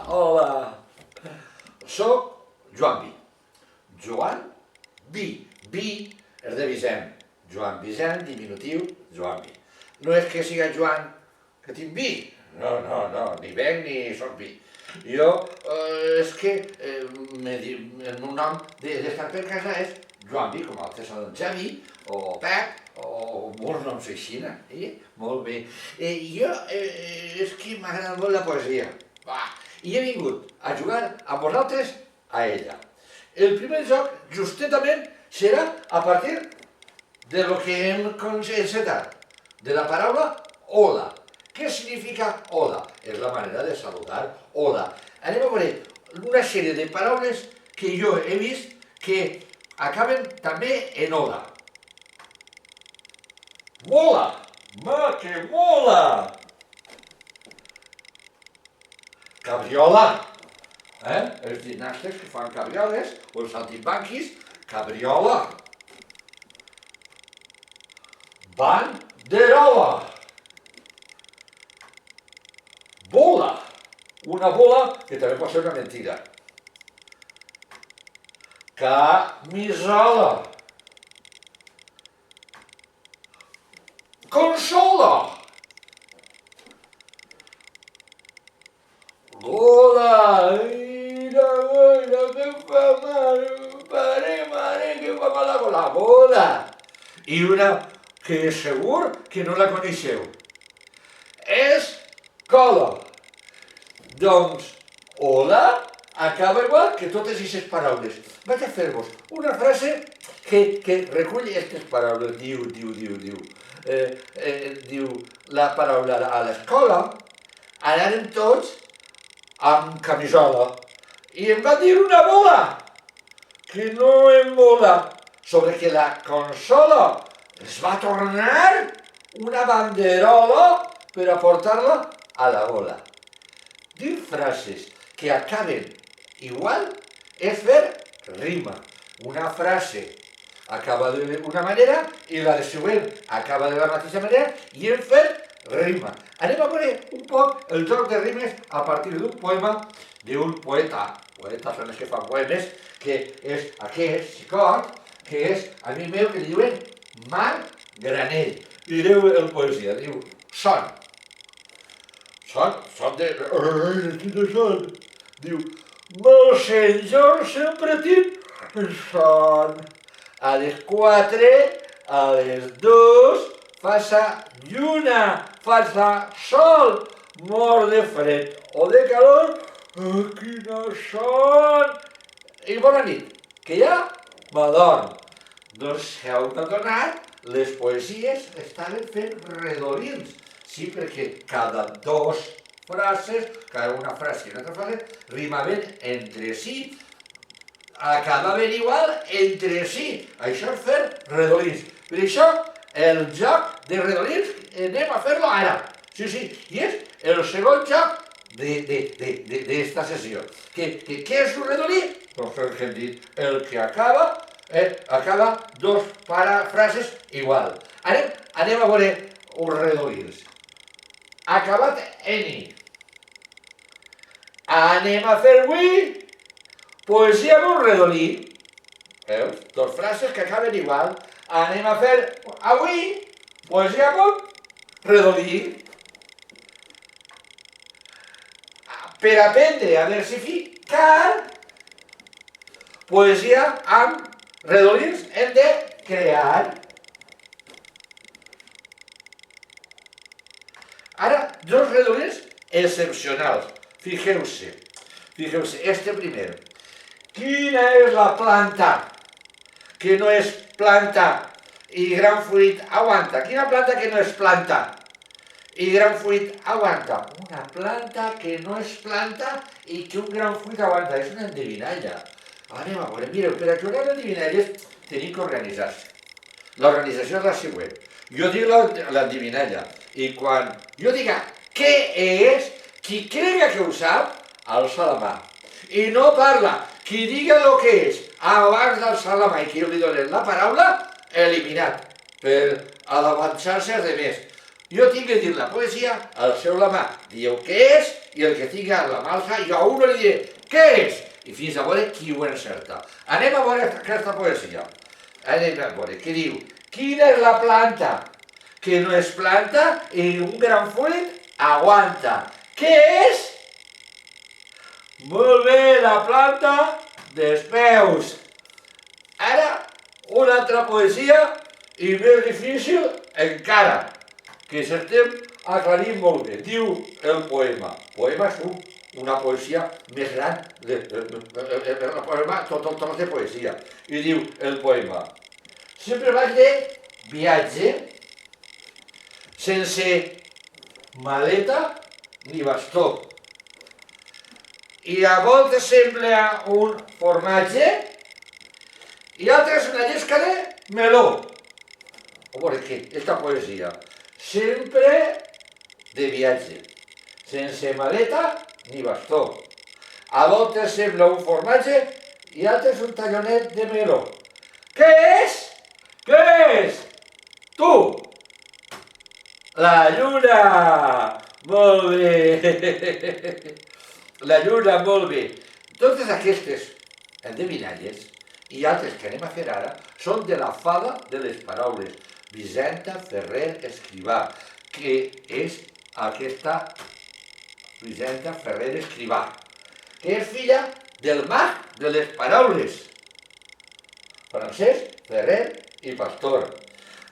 Hola. Soc Joan Vi. Joan Vi. Vi és de Vicent. Joan Vicent, diminutiu, Joan Vi. No és que siga Joan que tinc vi. No, ni venc ni soc vi. Jo, és que el meu nom d'estar per casa és Joan Vi, com altres són Xavi, o Pep, o molts noms així, molt bé. Jo, és que m'agrada molt la poesia. I he vingut a jugar amb vosaltres a ella. El primer joc, justament, serà a partir de lo que hem encetat, de la paraula hola. Què significa hola? És la manera de saludar. Hola. Anem a veure una sèrie de paraules que jo he vist que acaben també en hola. Mola! Que mola! Cabriola! Els gimnastes que fan cabrioles, o els saltimbanquis, cabriola! Banderola! Bola! Una bola que també pot ser una mentida. Camisola! Consola! Gola! Mira, que fa mal! Mare, que fa mal la gola! I una que segur que no la coneixeu. Escola! Doncs, hola acaba igual que totes aquestes paraules. Vaig a fer-vos una frase que recull aquestes paraules. Diu la paraula a l'escola, anàrem tots amb camisola i em va dir una bola que no em mola, sobre que la consola es va tornar una banderola per a portar-la a la gola. Dir frases que acaben igual és fer rima. Una frase acaba d'una manera i la següent acaba de la mateixa manera i hem fet rima. Anem a veure un poc el joc de rimes a partir d'un poema d'un poeta. Poetes són els que fan poemes, que és aquest xicot, que és amic meu, que li diuen Marc Granell. Direu el poesia, diu son. Son de... Quina son? Diu, molt senyor sempre tinc son. A les 4, a les 2, faça lluna, faça sol, mor de fred o de calor, quina son. I bona nit, que ja m'adorm. Doncs si heu adonat, les poesies estaven fent redolins. Sí, perquè cada dos frases, cada una frase i una altra frase, rimaven entre si, acabaven igual entre si. Això és fer redolins. Per això, el joc de redolins anem a fer-lo ara. Sí, i és el segon joc d'esta sessió. Què és un redolí? Doncs el que hem dit, el que acaba dos frases igual. Anem a veure uns redolins. Acabat en i. Anem a fer avui poesia amb un redolí. Veus? Dos frases que acaben igual. Anem a fer avui poesia amb un redolí. Per aprendre a versificar poesia amb redolins hem de crear. Ara, dos redolins excepcionals. Fixeu-se, este primer. Quina és la planta que no és planta i gran fruit aguanta? Quina planta que no és planta i gran fruit aguanta? Una planta que no és planta i que un gran fruit aguanta. És una endevinalla. Anem a veure, mireu, per a jugar a endevinalles tenim que organitzar-se. L'organització és la següent. Jo dic l'endevinalla i quan jo diga què és, qui crega que ho sap, alça la mà. I no parla. Qui diga el que és abans d'alçar la mà i que jo li donen la paraula, eliminat, per avançar-se als demés. Jo tinc que dir la poesia, alceu la mà, dieu què és, i el que tinga la mà alça, jo a un li diré què és, i fins a veure qui ho encerta. Anem a veure aquesta poesia. Anem a veure, què diu? Quina és la planta que no és planta i un gran full aguanta? Què és? Molt bé, la planta dels peus. Ara, una altra poesia i més difícil encara, que s'estem aclarint molt bé. Diu el poema. Poema és una poesia més gran, el poema, tot de poesia. I diu el poema. Sempre vaig de viatge sense maleta ni bastó. I a voltes sembla un formatge i altres una llesca de meló. A veure què, esta poesia. Sempre de viatge, sense maleta ni bastó. A voltes sembla un formatge i altres un tallonet de meló. Què és? Què és? Tu! La lluna! Molt bé! La lluna, molt bé. Totes aquestes endevinalles i altres que anem a fer ara són de la fada de les paraules, Vicenta Ferrer Escrivà, que és aquesta Vicenta Ferrer Escrivà, que és filla del mag de les paraules, Francesc Ferrer i Pastor.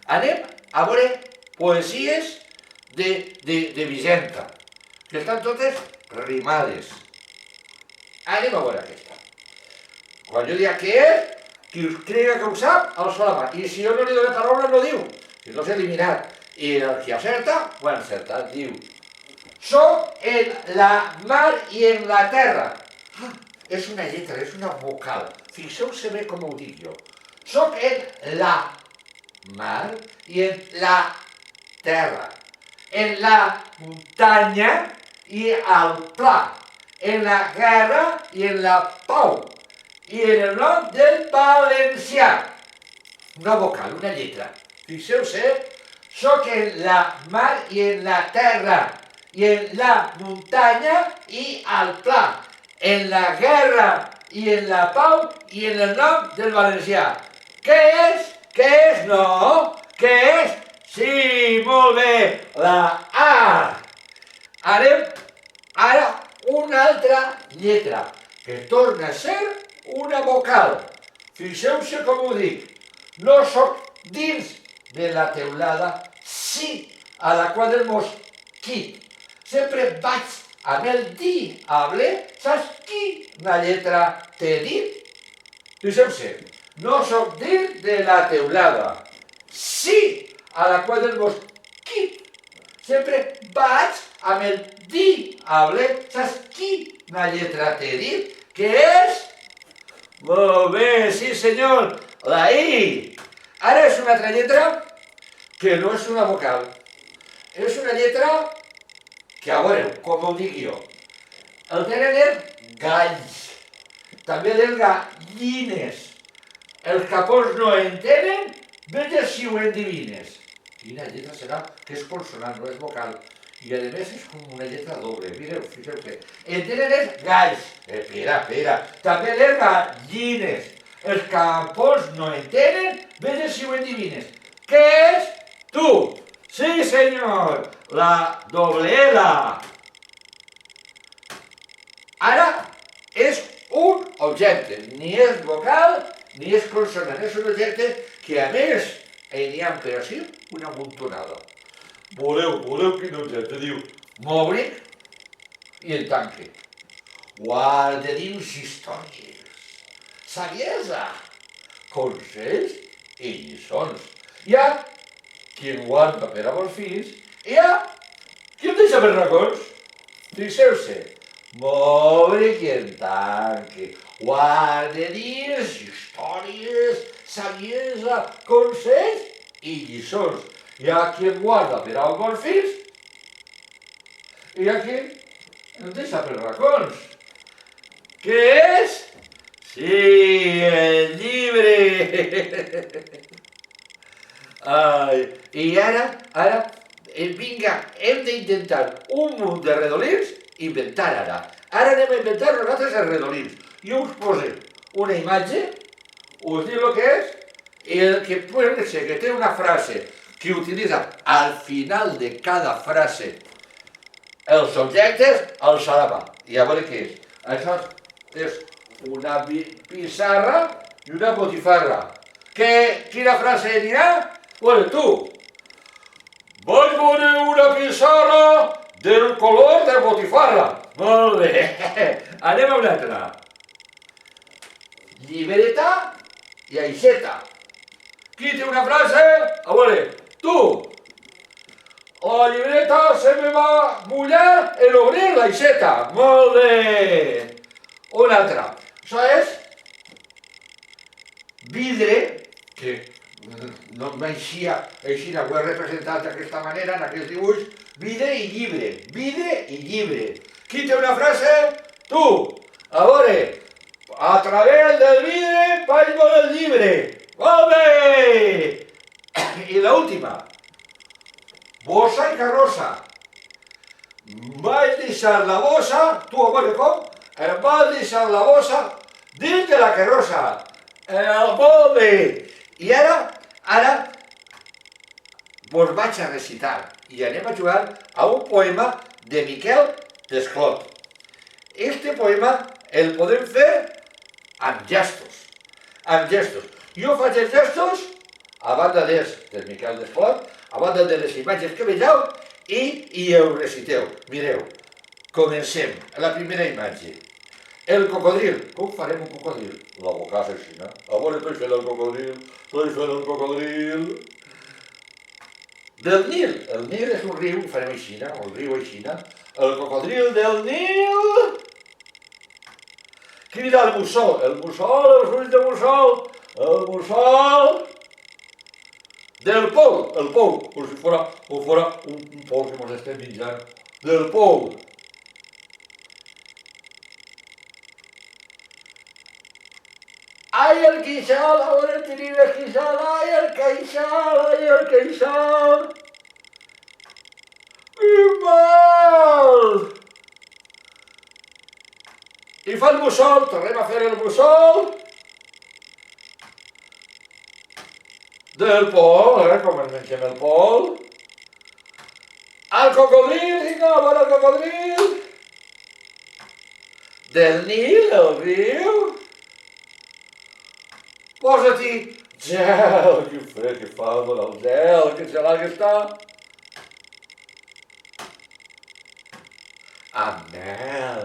Anem a veure poesies de Vicenta, que estan totes rimades. Anem a veure aquesta. Quan jo dic què és, qui us crega que ho sap, alça la mà. I si jo no li dono paraula, no diu. Si no s'ha eliminat. I el que acerta, ho ha encertat. Diu, soc en la mar i en la terra. Ah, és una lletra, és una vocal. Fixeu-se bé com ho dic jo. Soc en la mar i en la terra. En la muntanya i al pla. En la guerra i en la pau. I en el nom del valencià. Una vocal, una lletra. Fixeu-se, soc en la mar i en la terra, i en la muntanya i al pla, en la guerra i en la pau i en el nom del valencià. Què és? Què és? No. Què és? Sí, molt bé, la A. Anem ara una altra lletra, que torna a ser una vocal. Fixeu-se com ho dic. No sóc dins de la teulada, sí a la qual del mosquit. Sempre vaig amb el diable. Saps quina lletra t'he dit? Fixeu-se. No sóc dins de la teulada, sí a la qual del mosquit. Sempre vaig amb el diable. Saps quina lletra t'he dit? Què és? Molt bé, sí senyor, la I. Ara és una altra lletra que no és una vocal. És una lletra que, a veure, com ho dic jo, el tenen els galls, també les gallines. Els capons no en tenen, vés si ho endevines. Quina lletra serà? Que és consonant, no és vocal. I a més és com una lletra doble. Mireu, fixeu-se. En tenen els galls. Espera. També les gallines. Els capons no en tenen, vés si ho endevines. Què és? Tu. Sí, senyor. La doble L. Ara és un objecte. Ni és vocal, ni és consonant. És un objecte que, a més, n'hi ha per així una muntonada. Voleu quin objecte? Diu, m'obric i el tanque. Guarda dins històries, saviesa, consells i lliçons. Hi ha qui en guarda per a bons fills i hi ha qui en deixa per racons. Fixeu-se, m'obric i el tanque. Guarda dins històries, saviesa, consells i lliçons. Hi ha qui en guarda per als bons fills i hi ha qui en deixa per racons. Què és? Sí, el llibre! Ai, i ara vinga, hem d'intentar un munt de redolins, inventar ara. Ara anem a inventar nosaltres els redolins. Jo us poso una imatge, us dic el que és, i el que pot ser que té una frase que utilitza al final de cada frase els objectes, el salava. I a veure què és. Això és una pissarra i una botifarra. Quina frase dirà? Bueno, tu. Vaig veure una pissarra del color de botifarra. Molt bé. Anem a una altra. Llibreta i aixeta. Qui té una frase? A veure, tu. La llibreta se me va mullar en obrir l'aixeta. Molt bé. Una altra. Això és vidre, que no m'eixia, així ho he representat d'aquesta manera, en aquest dibuix. Vidre i llibre. Vidre i llibre. Qui té una frase? Tu. A veure, a través del vidre vaig veure el llibre. Molt bé. I l'última. Bossa i carrossa. Vaig deixar la bossa, tu a veure com? Em vaig deixar la bossa dins de la carrossa. Molt bé. I ara, vos vaig a recitar i anem a jugar a un poema de Miquel Desclot. Este poema el podem fer amb gestos. Amb gestos. Jo faig els gestos, a banda del Miquel Desclot, a banda de les imatges que veieu, i ho reciteu. Mireu, comencem. La primera imatge. El cocodril. Com farem un cocodril? La bocassa així, no? A veure, estoy fent el cocodril. Del Nil. El Nil és un riu, farem així, un riu així. El cocodril del Nil. Crida el mussol. Els ulls de mussol. El mussol del pou, el pou, com si fora un pou que ens estem menjant. Del pou. Ai, el queixal, a veure, tenim el queixal, ai, el queixal. Que mal! I fa el mussol, tornem a fer el mussol. Del pol, com ens mengem el pol. El cocodril, vinga, a veure el cocodril. Del Nil, el riu. Posa-t'hi gel, que fred que fa el gel, que gelat que està. Amb mel,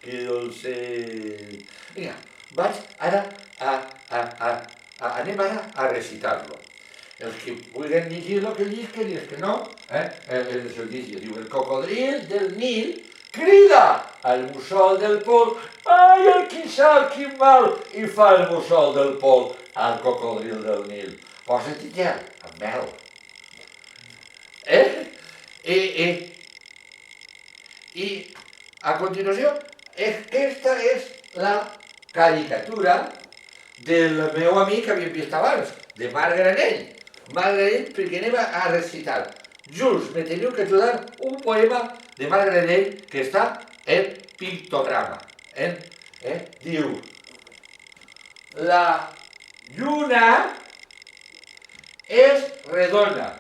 que dolcet. Vinga, vaig ara anem ara a recitar-lo. Els que vulguin llegir el que llisquen i els que no, els llegir. Diu, el cocodril del Nil crida al mussol del pol. Ai, el queixal, quin mal! I fa el mussol del pol al cocodril del Nil. Posa-t'hi gel, amb mel. I a continuació, aquesta és la caricatura del meu amic que havíem vist abans, de Marc Granell. Marc Granell, perquè anem a recitar. Just me teniu que ajudar un poema de Marc Granell que està en pictograma. Diu, la lluna és redona,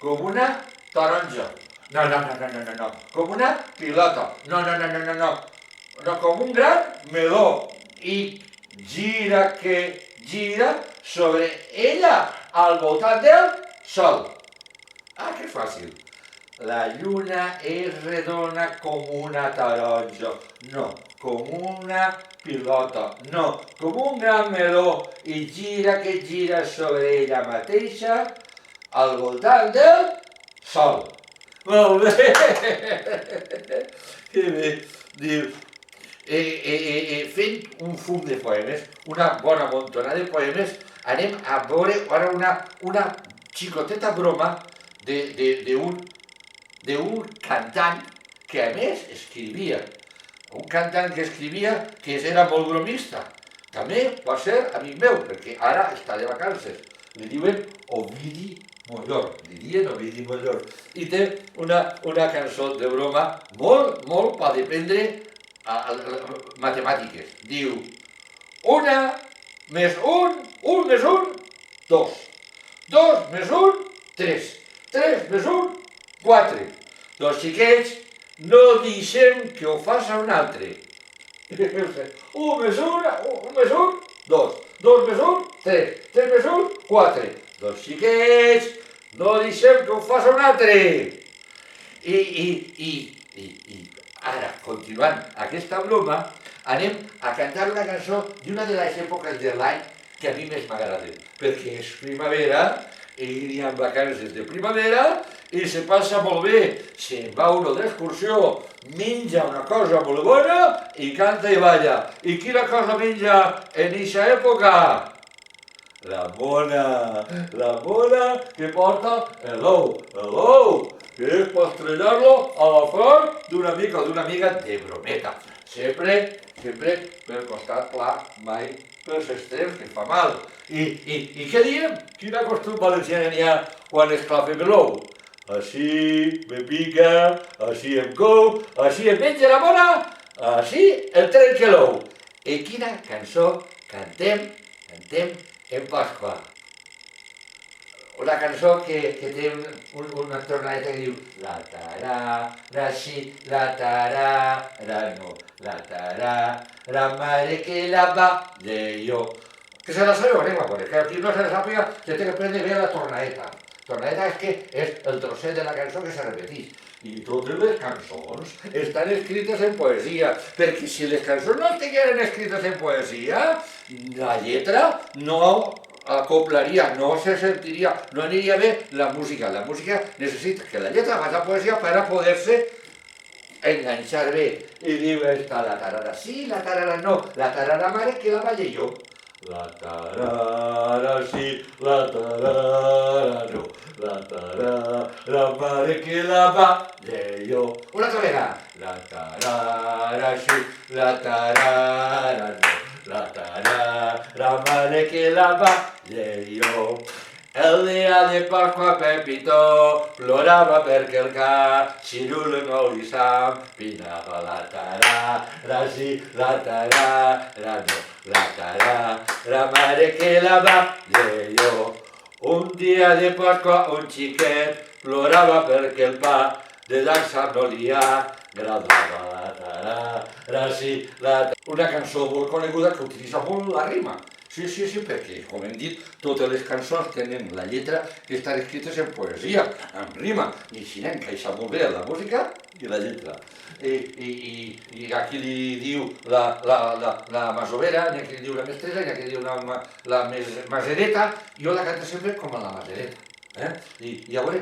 com una taronja. No, com una pilota. No, com un gran meló. I gira que gira sobre ella al voltant del sol. Ah, que fàcil. La lluna és redona com una taronja. No, com una pilota. No, com un gran meló. I gira que gira sobre ella mateixa al voltant del sol. Molt bé. Que bé. Diu, fent un fum de poemes, una bona montona de poemes, anem a veure ara una xicoteta broma d'un cantant que a més escrivia. Un cantant que escrivia que era molt bromista. També va ser amic meu, perquè ara està de vacances. Li diuen Ovidi Mollor, dirien ovidi Mollor. I té una cançó de broma molt per aprendre matemàtiques. Diu, una més un, dos. Dos més un, tres. Tres més un, quatre. Doncs, xiquets, no deixem que ho faça un altre. Un més un, dos. Dos més un, tres. Tres més un, quatre. Doncs, xiquets, no deixem que ho faça un altre. I ara, continuant aquesta broma, anem a cantar una cançó d'una de les èpoques de l'any que a mi més m'agraden, perquè és primavera i hi ha vacances de primavera i se passa molt bé, se'n va uno d'excursió, menja una cosa molt bona i canta i balla. I quina cosa menja en eixa època? La mona que porta l'ou, que és per estrellar-lo a la front d'un amic o d'una amiga de brometa. Sempre per costat pla, mai per l'extrem, que fa mal. I què diem? Quina costum valenciana n'hi ha quan esclafem l'ou? Així me pica, així em cou, així em menja la mona, així el trenca l'ou. I quina cançó cantem en Pasqua? Una cançó que té una tornadeta que diu la tarara, sí, la tarara, no, la tarara, madre que la va de yo. Que se la sabeu en lengua, porque qui no se la sàpiga se té que prendre bé la tornadeta. Tornadeta és que és el trosset de la cançó que se repeteix. I totes les cançons estan escrites en poesia, perquè si les cançons no estigueren escrites en poesia, la lletra no acoplaria, no se sentiria, no aniria bé la música. La música necessita que la lletra vagi a poesia per a poder-se enganxar bé. I diu esta, la tarara sí, la tarara no, la tarara mare que la balle jo. La tarara sí, la tarara no, la tarara mare que la balle jo. Una altra vegada. La tarara sí, la tarara no, la tarara mare que la balle jo. El dia de Pasqua Pepito plorava perquè el catxirulo no li s'empinava. La tarara sí, la tarara no, la tarara mare que la balle jo. Un dia de Pasqua un xiquet plorava perquè el pa de dansa no li agradava. La tarara sí, la tarara. Una cançó molt coneguda que utilitza molt la rima. Sí, perquè, com hem dit, totes les cançons tenen la lletra que estan escrites en poesia, en rima, i així encaixa molt bé la música i la lletra. I aquí li diu la masovera, i aquí li diu la mestressa, i aquí li diu la masereta, jo la canto sempre com a la masereta. I a veure,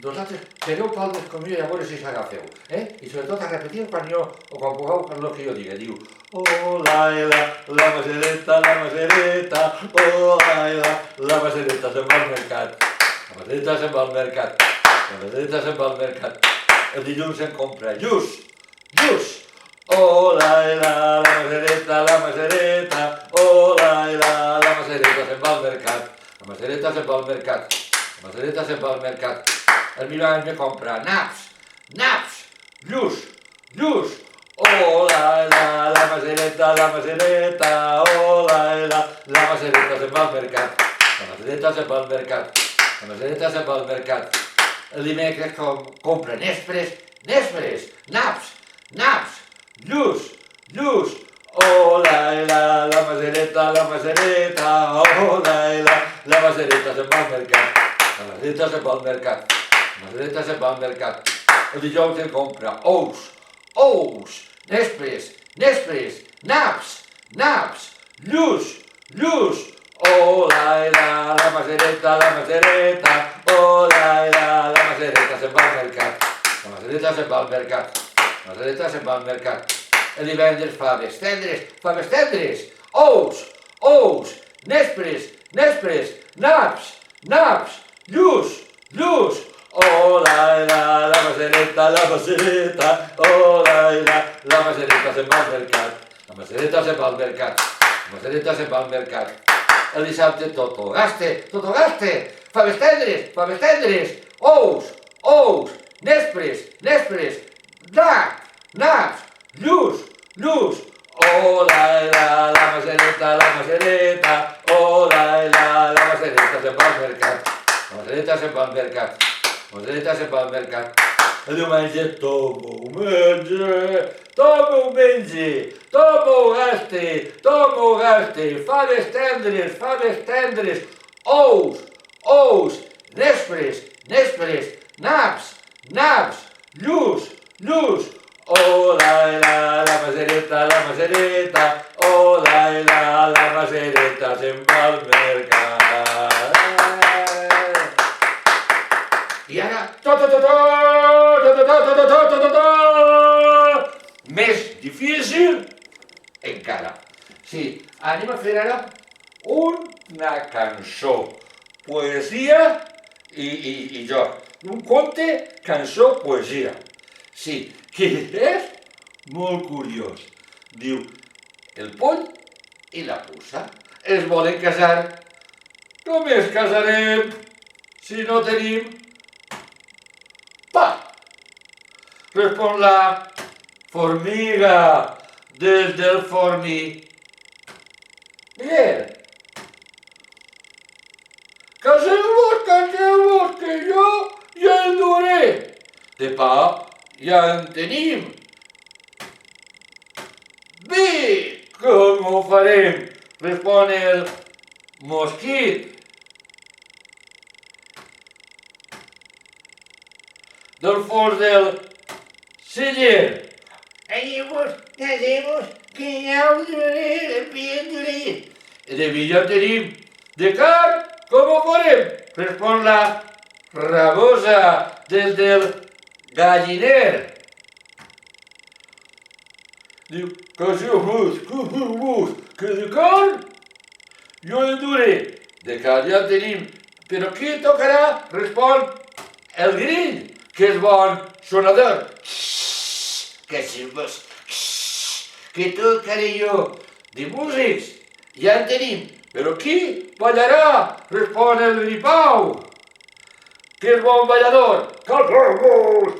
vosaltres sereu palmes com jo i a veure si s'agafeu. I sobretot a repetir quan pugueu el que jo diga. Diu, oh, la masereta, oh, la masereta se'n va al mercat. La masereta se'n va al mercat. La masereta se'n va al mercat. El dilluns se'n compra lluç. Oh, la masereta, oh, la masereta se'n va al mercat. La masereta se'n va al mercat. La masereta se'n va al mercat. El meu any me compra naps, lluç. Oh, la masereta, oh, la masereta se'n va al mercat. La masereta se'n va al mercat. La masereta se'n va al mercat. El dimecres compra nespres, naps, lluç. Oh, la masereta, oh, la masereta se'n va al mercat. La masereta se'n va al mercat. La masereta se'n va al mercat. El dijous se'n compra ous, nespres, naps, lluç. Oh, la masereta, oh, la masereta se'n va al mercat. La masereta se'n va al mercat. La masereta se'n va al mercat. El divendres faves tendres, ous, nespres, naps, lluç. Oh, la masereta, oh, la masereta se'n va al mercat. La masereta se'n va al mercat. La masereta se'n va al mercat. El dissabte tot ho gaste. Faves tendres, ous, nespres, naps, lluç. Oh, la macereta, oh, la macereta se'n va al mercat. La macereta se'n va al mercat. El diumenge tot m'ho gaste. Faves tendres, ous, nespres, naps, lluç. Oh, la macereta, oh, la macereta se'n va al mercat. I ara, més difícil encara. Sí, anem a fer ara una cançó, poesia i joc. Un conte, cançó, poesia. Sí, que és molt curiós. Diu, el poll i la puça es volen casar. Com es casarem si no tenim pa? Respon la formiga des del formiguer. Caseu-vos, que jo ja el duré. De pa ja en tenim. Bé, com ho farem? Respon el mosquit. Del fons del celler. Casem-vos, que ja ho duré, el duré. De vi ja tenim. De carn, com ho farem? Respon la rabosa des del galliner. Diu, caseu-vos, que de carn jo el duré. De carn ja tenim. Però qui tocarà? Respon el grill, que és bon sonador. Caseu-vos, que tocaré jo. De músics ja en tenim. Però qui ballarà? Respon el gripau, que és bon ballador. Caseu-vos,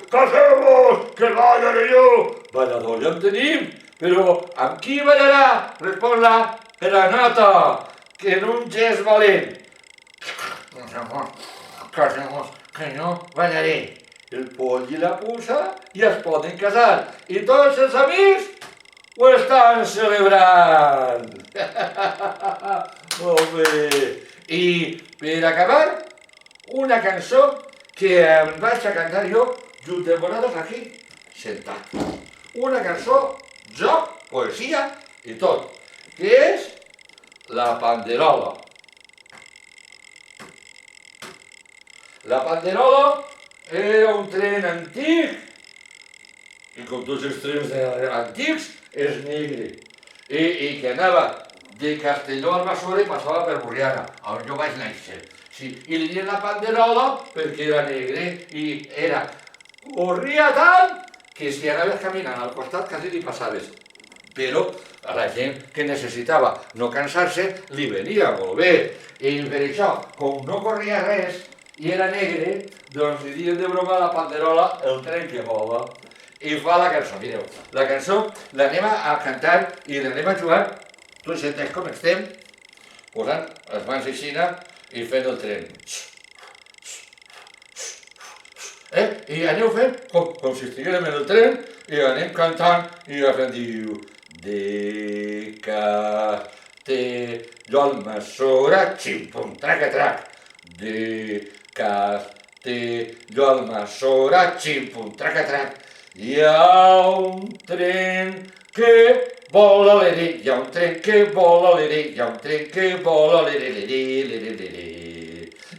que ballaré jo. Ballador ja en tenim, però amb qui ballarà? Respon la granota, que en un gest valent. Caseu-vos, que jo ballaré. El poll i la puça ja es poden casar i tots els amics ho estan celebrant. Molt bé. I per acabar, una cançó que em vaig a cantar jo junt amb vosaltres aquí, sentat. Una cançó, joc, poesia i tot, que és La Panderola. La Panderola era un tren antic, i com tots els trens antics, és negre, i que anava de Castelló al Massora i passava per Borriana, on jo vaig néixer. Sí, i li deien la Panderola perquè era negre i corria tant que si anaves caminant al costat quasi li passaves. Però a la gent que necessitava no cansar-se li venia molt bé. I per això, com no corria res i era negre, doncs li diuen de broma a la Panderola el tren que vola. I fa la cançó, mireu, la cançó l'anem a cantar i l'anem a jugar, tots senteix com estem, posant les mans aixina i fent el tren. I aneu fent com si estiguérem en el tren i anem cantant i fent diu de Castelló al Massora, xim-pum, traca-trac. De Castelló al Massora, xim-pum, traca-trac. Hi ha un tren que vola l'ere, hi ha un tren que vola l'ere, hi ha un tren que vola l'ere, hi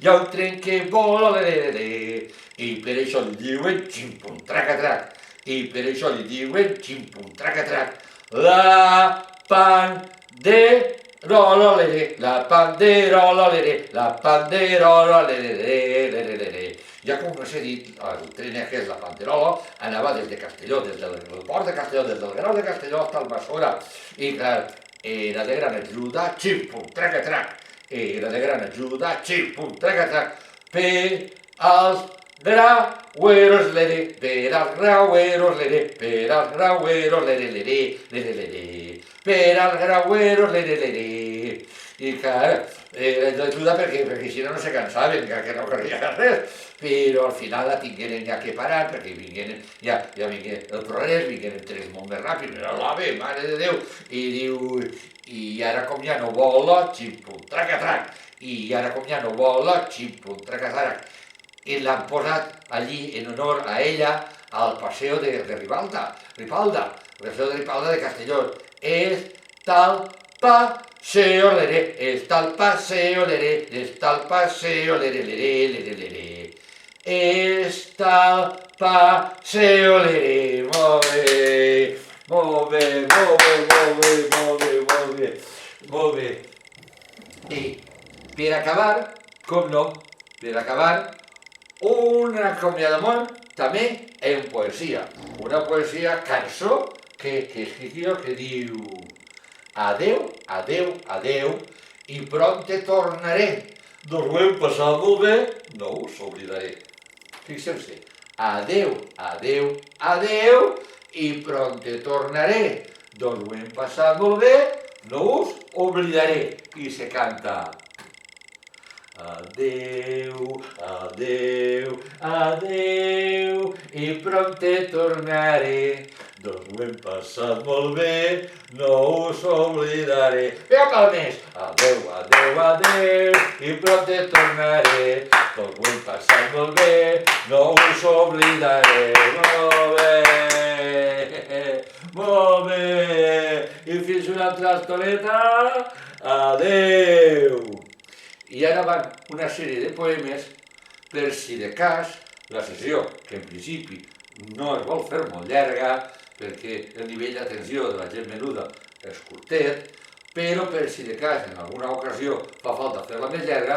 ha un tren que vola l'ere, i per això li diuen xim-pum, traca-trac, i per això li diuen xim-pum, traca-trac. La panderola l'ere, la panderola l'ere, la panderola l'ere. Ja com us he dit, el tren aquest, la Panderola, anava des de Castelló, des del port de Castelló, des del Grau de Castelló fins al Massora. I clar, era de gran ajuda, xim-pum, traca-trac. era de gran ajuda, xip, pum, trac, per als graueros, lere, per als graueros, lere, per als graueros, lere, lere, per als graueros, lere. I clar, era d'ajuda perquè si no se cansaven, que no corria res, però al final la tingueren ja que parar, perquè ja vingueren el progrés, vingueren tres molt més ràpid, però l'home, mare de Déu, i diu, i ara com ja no vola, xip-pum, trac, i ara com ja no vola, xip-pum, trac, i l'han posat allí en honor a ella al Paseo de Ripalda, el Paseo de Ripalda de Castelló. Està el paseo, lere, està el paseo, lere, està el paseo, lere, està el paseo, lere, molt bé. I per acabar, com no, un acomiadament també en poesia. Una poesia cançó que escrivió que diu: adeu, adeu, adeu, i prompte tornaré. Doncs ho hem passat molt bé, no us oblidaré. Fixeu-se, adeu, adeu, adeu, i prompte tornaré. Doncs ho hem passat molt bé, no us oblidaré. I se canta: adeu, adeu, adeu, i prompte tornaré. Doncs ho hem passat molt bé, no us oblidaré. Vinga, palmes! Adeu, adeu, adeu, i prompte tornaré. Doncs ho hem passat molt bé, no us oblidaré. Molt bé. I fins una altra estoneta. Adeu. I ara van una sèrie de poemes per si de cas la sessió, que en principi no es vol fer molt llarga, perquè el nivell d'atenció de la gent menuda és curtet, però per si de cas en alguna ocasió fa falta fer-la més llarga,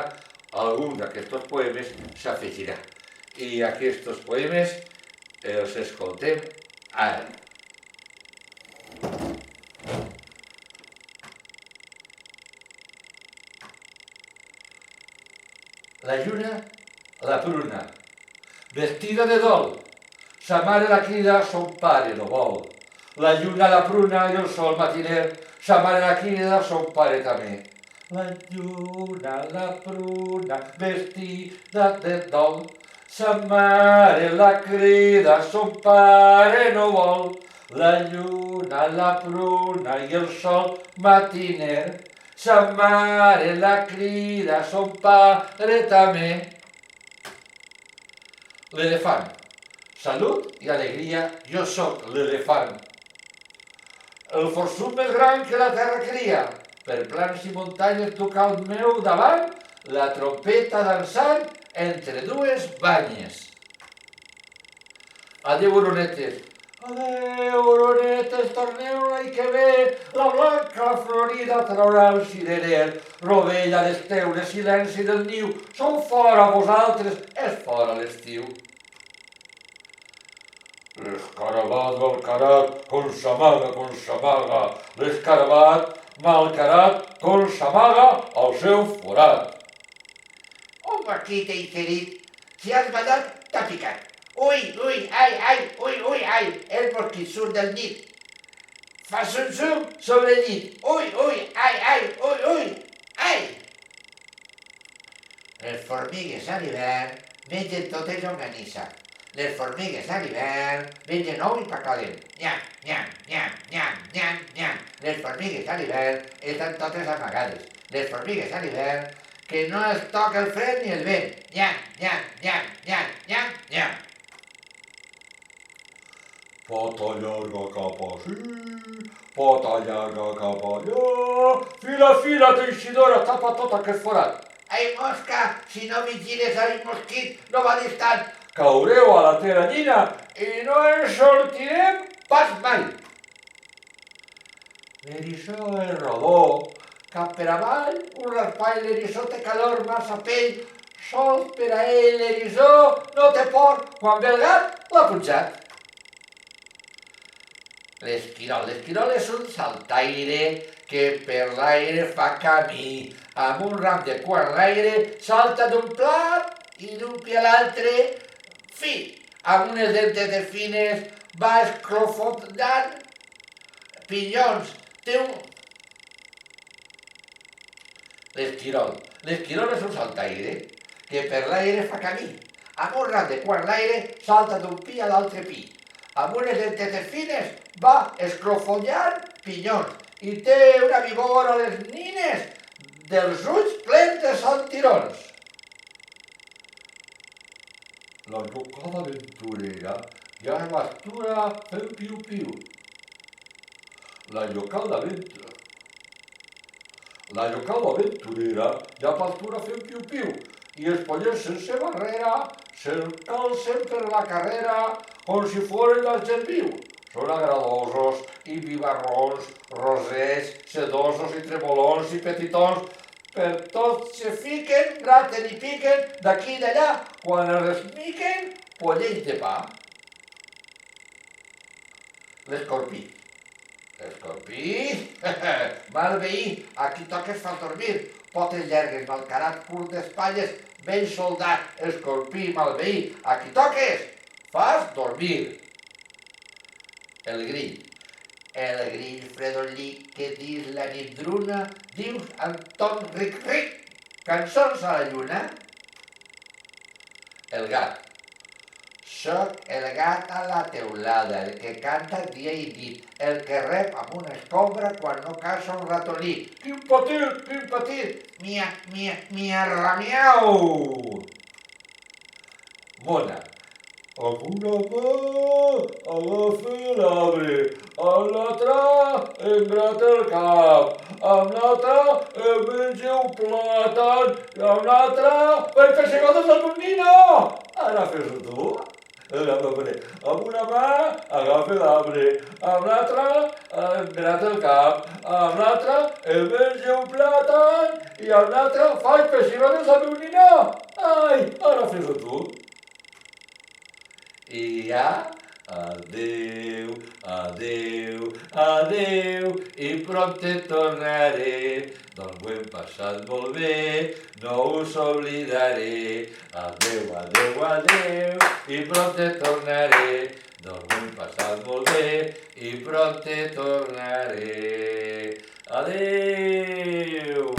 algun d'aquests poemes s'afegirà. I aquests poemes els escoltem ara. La lluna, la pruna, vestida de dol, sa mare la crida, son pare no vol. La lluna, la pruna i el sol matiner, sa mare la crida, son pare també. La lluna, la pruna, vestida de dol, sa mare la crida, son pare no vol. La lluna, la pruna i el sol matiner, sa mare la crida, son pare també. L'elefant. Salut i alegria, jo sóc l'elefant. El forçut més gran que la terra cria, per plans i muntanyes duc al meu davant la trompeta dansant entre dues banyes. Adeu, oronetes. Adeu, oronetes, torneu l'any que ve, la blanca florida traurà el cirerer, rovella d'esteu, de silenci del niu, sou fora vosaltres, és fora l'estiu. L'escarabat malcarat, con s'amaga, l'escarabat malcarat, con s'amaga al seu forat. Home, qui t'he inserit? Si has ballat, t'ha picat. Ui, ai, el mosquit surt del llit. Fa zum sobre el llit. Ui, ai. Les formigues a l'hivern mengen totes llonganissa. Les formigues a l'hivern mengen ou i pa calent. Nyam. Les formigues a l'hivern estan totes amagades. Les formigues a l'hivern que no es toca el fred ni el vent. Nyam. Pota llarga cap ací, pota llarga cap allà, fila, teixidora, tapa tot aquest forat. Ai, mosca, si no vigires al mosquit, no va distant. Caureu a la teranyina i no en sortirem pas mai. L'eriçó és rodó, cap per avall, un raspall, l'eriçó té calor, massa pell, sols per a ell l'eriçó no té por, quan ve el gat l'ha punxat. L'esquirol és un saltaire que per l'aire fa camí. amb un ram de cua en l'aire, salta d'un plat i d'un pie a l'altre, fi, amb unes dentetes fines, va esclofondant pinyons, té un... L'esquirol. L'esquirol és un saltaire que per l'aire fa camí. Amb un ram de cua en l'aire salta d'un pi a l'altre pi. Amb unes dentetes fines va esclofollant pinyons i té una vigor a les nines dels ulls plens de saltirons. La llocada aventurera ja pastura fent piu-piu. La llocada aventurera ja pastura fent piu-piu i els pollets sense barrera se'n calcen per la carrera com si foren d'argent viu. Són agradosos i vivarrons, rosers, sedosos i tremolons i petitons. Per tots se fiquen, graten i piquen d'aquí i d'allà. Quan els esmiquen, pollets de pa. L'escorpí. L'escorpí, mal veí, aquí toques fas dormir. Potes llargues, malcarat, curt d'espatlles, ben soldat. Escorpí, mal veí, aquí toques fas dormir. El grill. El grill fredolí que dins la nit druna dius en ton ric-ric, cançons a la lluna. El gat. Soc el gat a la teulada, el que canta dia i nit, el que rep amb una escombra quan no caça un ratolí. Quin petit, mia, ramiau! Mona. Amb una mà agafa l'arbre, amb l'altra em grata el cap, amb l'altra em menja un plàtan i amb l'altra vaig fer segades al meu nino! Ara fes-ho tu. Amb una mà agafa l'arbre, amb l'altra em grata el cap, amb l'altra em menja un plàtan i amb l'altra faig peixigades al meu nino! Ai, ara fes-ho tu. I ja, adeu, adeu, adeu, i prompte tornaré. Doncs ho hem passat molt bé, no us oblidaré. Adeu, adeu, adeu, i prompte tornaré. Doncs ho hem passat molt bé, i prompte tornaré. Adeu!